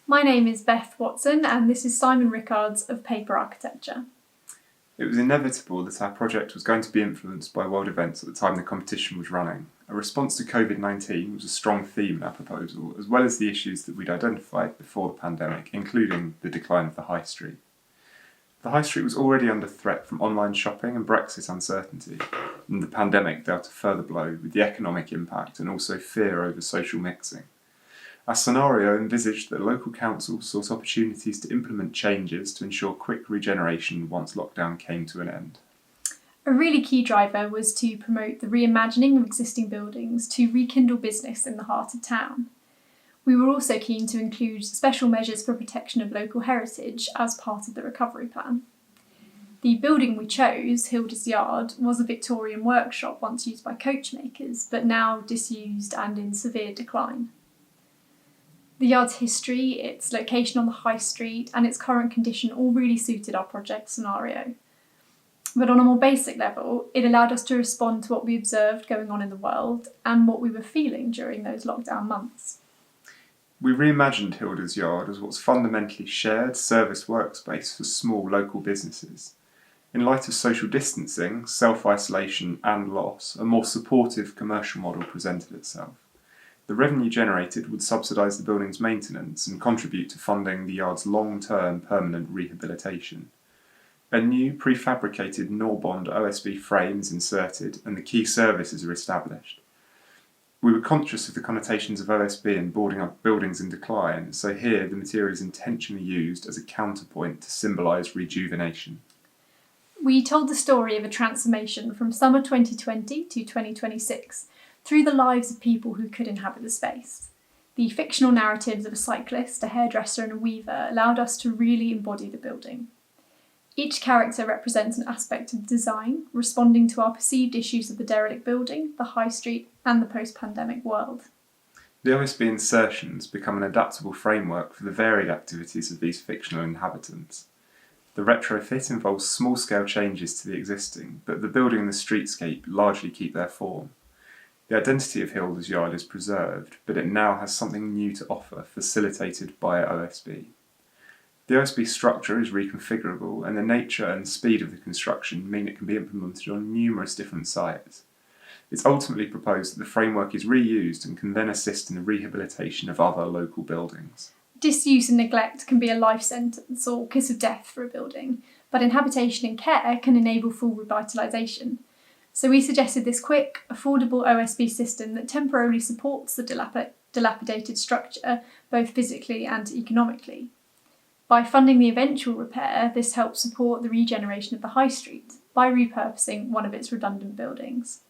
My name is Beth Watson and this is Simon Rickard's of Paper Architecture. It was inevitable that our project was going to be influenced by world events at the time the competition was running. A response to COVID-19 was a strong theme in our proposal, as well as the issues that we'd identified before the pandemic, including the decline of the high street. The high street was already under threat from online shopping and Brexit uncertainty, and the pandemic dealt a further blow with the economic impact and also fear over social mixing. Our scenario envisaged that local councils sought opportunities to implement changes to ensure quick regeneration once lockdown came to an end. A really key driver was to promote the reimagining of existing buildings to rekindle business in the heart of town. We were also keen to include special measures for protection of local heritage as part of the recovery plan. The building we chose, Hilder's Yard, was a Victorian workshop once used by coachmakers, but now disused and in severe decline. The yard's history, its location on the high street, and its current condition all really suited our project scenario. But on a more basic level, it allowed us to respond to what we observed going on in the world and what we were feeling during those lockdown months. We reimagined Hilder's Yard as what's fundamentally shared service workspace for small local businesses. In light of social distancing, self-isolation and loss, a more supportive commercial model presented itself. The revenue generated would subsidise the building's maintenance and contribute to funding the yard's long-term permanent rehabilitation. A new prefabricated Norbond OSB frame is inserted and the key services are established. We were conscious of the connotations of OSB in boarding up buildings in decline, so here the material is intentionally used as a counterpoint to symbolise rejuvenation. We told the story of a transformation from summer 2020 to 2026 through the lives of people who could inhabit the space. The fictional narratives of a cyclist, a hairdresser and a weaver allowed us to really embody the building. Each character represents an aspect of design, responding to our perceived issues of the derelict building, the high street and the post-pandemic world. The OSB insertions become an adaptable framework for the varied activities of these fictional inhabitants. The retrofit involves small-scale changes to the existing, but the building and the streetscape largely keep their form. The identity of Hilder's Yard is preserved, but it now has something new to offer, facilitated by OSB. The OSB structure is reconfigurable, and the nature and speed of the construction mean it can be implemented on numerous different sites. It's ultimately proposed that the framework is reused and can then assist in the rehabilitation of other local buildings. Disuse and neglect can be a life sentence or kiss of death for a building, but inhabitation and care can enable full revitalisation. So we suggested this quick, affordable OSB system that temporarily supports the dilapidated structure, both physically and economically. By funding the eventual repair, this helps support the regeneration of the high street by repurposing one of its redundant buildings.